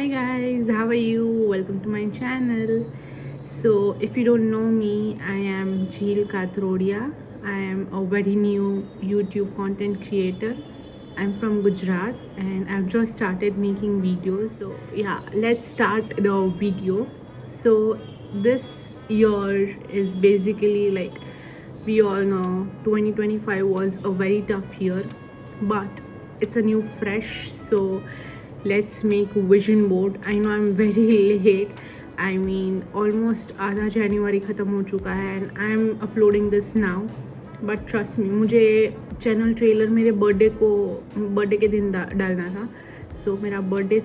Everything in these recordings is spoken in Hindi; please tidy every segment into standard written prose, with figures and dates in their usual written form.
Hi guys, how are you? Welcome to my channel. So, if you don't know me, I am Jheel Katrodia. I am a very new YouTube content creator. I'm from Gujarat and I've just started making videos. So, yeah, let's start the video. So, this year is basically like we all know 2025 was a very tough year, but it's a new fresh. So let's make vision board. I know I'm very late. I mean almost आधा जनवरी ख़त्म हो चुका है and I'm uploading this now. But trust me, मुझे चैनल ट्रेलर मेरे बर्थडे के दिन डालना था. So मेरा बर्थडे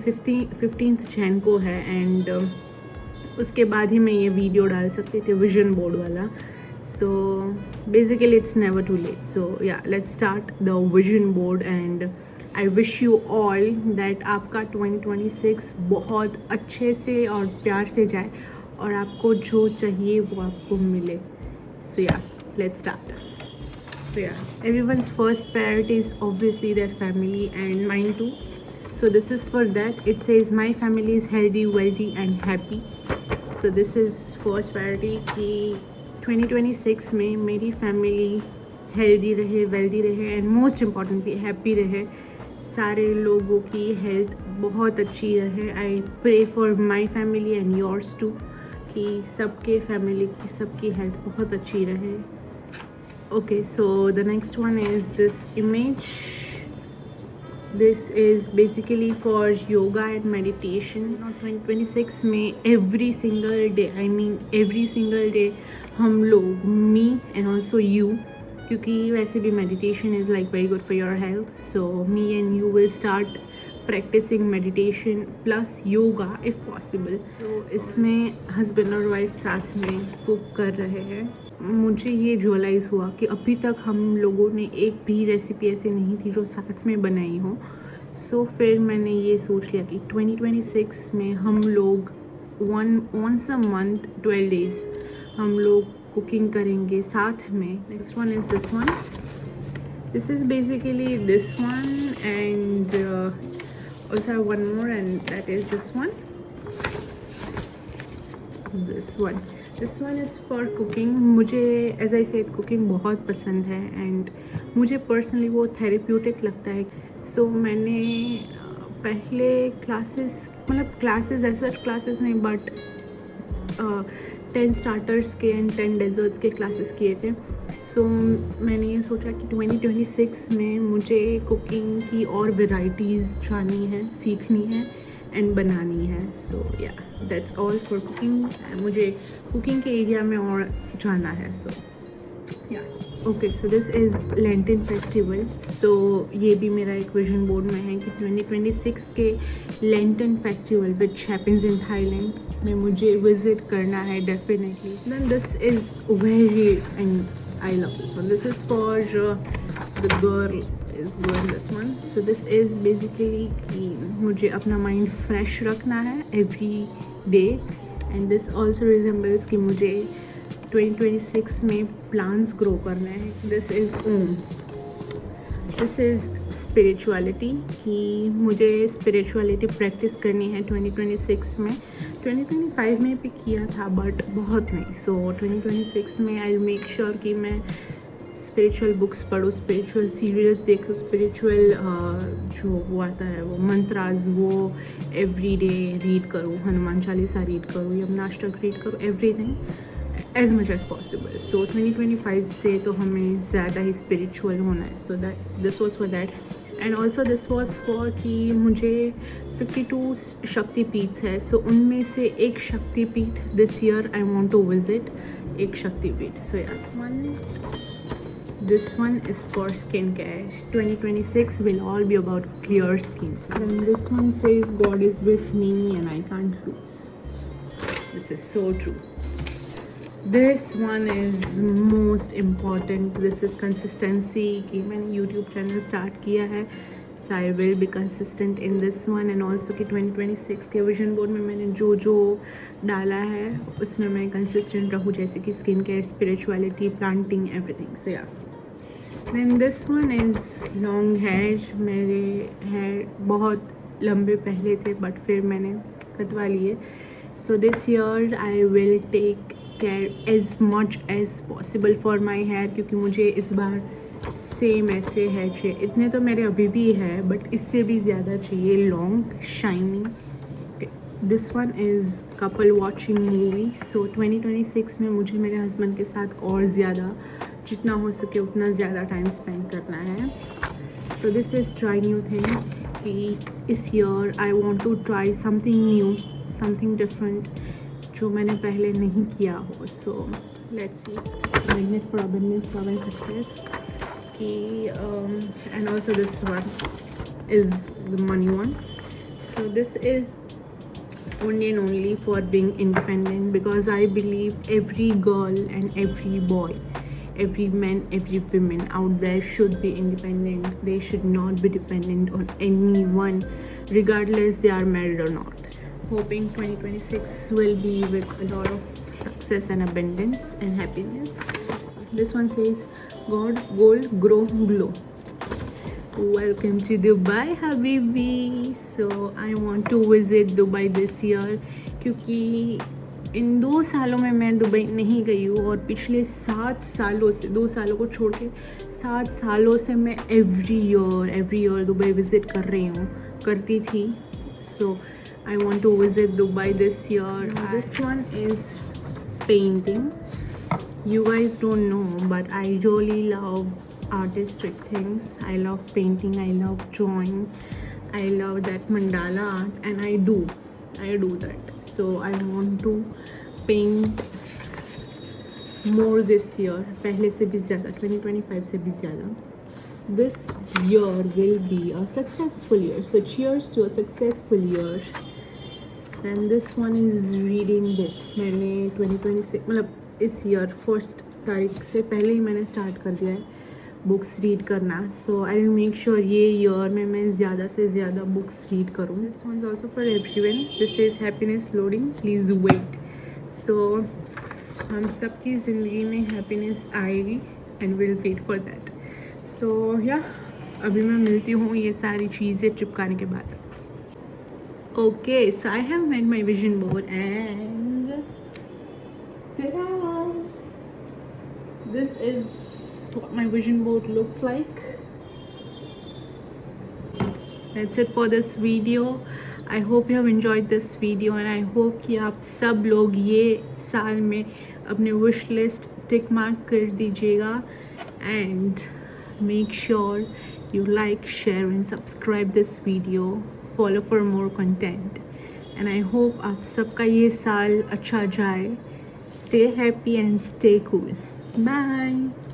15th जैन को है एंड उसके बाद ही मैं ये वीडियो डाल सकती थी विजन बोर्ड वाला. So basically it's never too late. So yeah, let's start the vision board and I wish you all that आपका 2026 बहुत अच्छे से और प्यार से जाए और आपको जो चाहिए वो आपको मिले. So yeah, let's start. So yeah, everyone's first priority is obviously their family and mine too. So this is for that. It says my family is healthy, wealthy and happy. So this is first priority कि 2026 में मेरी फैमिली हेल्दी रहे, वेल्दी रहे एंड मोस्ट इम्पॉर्टेंटली हैप्पी रहे. सारे लोगों की हेल्थ बहुत अच्छी रहे. I pray for my family and yours too कि सबके फैमिली की सबकी हेल्थ बहुत अच्छी रहे. Okay, so the next one is this image. This is basically for yoga and meditation. 2026 में every single day, I mean every single day हम लोग, me and also you, क्योंकि वैसे भी meditation is like very good for your health. So me and you will start practicing meditation plus yoga if possible. So इसमें husband और wife साथ में cook कर रहे हैं. मुझे ये रियलाइज़ हुआ कि अभी तक हम लोगों ने एक भी रेसिपी ऐसी नहीं थी जो साथ में बनाई हो. सो फिर मैंने ये सोच लिया कि 2026 में हम लोग once a month 12 days हम लोग कुकिंग करेंगे साथ में. Next one is this one. This is basically this one and also have one more and that is this one. This one is for cooking. मुझे as I said cooking बहुत पसंद है and मुझे personally वो therapeutic लगता है. So मैंने पहले क्लासेस ऐसा क्लासेस नहीं बट 10 स्टार्टर्स के एंड 10 डेजर्ट्स के क्लासेस किए थे. सो मैंने ये सोचा कि 2026 में मुझे कुकिंग की और वेराइटीज़ जाननी है, सीखनी है एंड बनानी है. So yeah that's all for cooking. मुझे कुकिंग के एरिया में और जाना है. So yeah okay, so this is lantern festival. So ये भी मेरा एक विजन बोर्ड में है कि 2026 के lantern festival which happens in Thailand में मुझे विज़िट करना है definitely. Then this is very and I love this one. This is for the girl is doing this one. So this is basically कि मुझे अपना mind fresh रखना है every day and this also resembles कि मुझे 2026 में plants grow करना है. This is This is spirituality कि मुझे spirituality practice करनी है 2026 में. 2025 में भी किया था बट बहुत नहीं. सो 2026 में आई मेक श्योर कि मैं स्पिरिचुअल बुक्स पढूँ, स्पिरिचुअल सीरियल्स देखूँ, स्पिरिचुअल जो वो आता है वो मंत्रास वो एवरी डे रीड करूँ, हनुमान चालीसा रीड करूँ, यमुनाष्टक रीड करूँ, everything as much as possible. So 2025 से तो हमें ज़्यादा ही spiritual होना है. So that this was for that and also this was for कि मुझे 52 शक्तिपीठ है. So उनमें से एक शक्तिपीठ this year I want to visit, एक शक्तिपीठ. So yeah, this one is for skincare. 2026 will all be about clear skin. And this one says God is with me and I can't lose. This is so true. This one is most important. This is consistency कि मैंने YouTube चैनल स्टार्ट किया है. So I will be consistent in this one and also कि 2026 के विजन बोर्ड में मैंने जो डाला है उसमें मैं consistent रहूँ, जैसे कि skin care, spirituality, planting, everything. So yeah. Then this one is long hair. मेरे hair बहुत लंबे पहले थे बट फिर मैंने कटवा लिए. So this year I will take care as much as possible for my hair, क्योंकि मुझे इस बार सेम ऐसे हेयर चाहिए. इतने तो मेरे अभी भी है बट इससे भी ज़्यादा चाहिए, long shining. This one is couple watching movie. So 2026 में मुझे मेरे हस्बैंड के साथ और ज़्यादा जितना हो सके उतना ज़्यादा टाइम स्पेंड करना है. So this is try new thing कि इस year I want to try something new, something different जो मैंने पहले नहीं किया हो. So let's see. Magnet for abundance का माई सक्सेस कि and also this one is the money one. So this is only and only for being independent, because I believe every girl and every boy, every man, every woman out there should be independent. They should not be dependent on anyone regardless they are married or not. Hoping 2026 will be with a lot of success and abundance and happiness. This one says gold grow glow. Welcome to Dubai, Habibi. So I want to visit Dubai this year क्योंकि इन 2 सालों में मैं दुबई नहीं गई हूँ और पिछले 7 सालों से, 2 सालों को छोड़ के 7 सालों से मैं एवरी ईयर दुबई विज़िट करती थी. So I want to visit Dubai this year. This one is painting. You guys don't know, but I really love artistic things. I love painting, I love drawing, I love that mandala art, and I do that. So I want to paint more this year, पहले से भी ज़्यादा, 2025 से भी ज़्यादा. This year will be a successful year. So cheers to a successful year. Then this one is reading book. मैंने 2026 मतलब इस ईयर 1 तारीख से पहले ही मैंने स्टार्ट कर दिया है बुक्स रीड करना. So I will make sure ये ईयर में मैं ज़्यादा से ज़्यादा बुक्स रीड करूँ. This one is also for everyone. This is happiness loading, please wait. So हम सबकी ज़िंदगी में हैप्पीनेस आएगी and will wait for that. So yeah अभी मैं मिलती हूँ ये सारी चीज़ें चिपकाने के बाद. Okay, so I have made my vision board and this is what my vision board looks like. That's it for this video. I hope you have enjoyed this video and I hope कि आप सब लोग ये साल में अपने wish list tick mark कर दीजिएगा. And make sure you like, share and subscribe this video. Follow for more content. And I hope आप सबका ये साल अच्छा जाए. Stay happy and stay cool. Bye.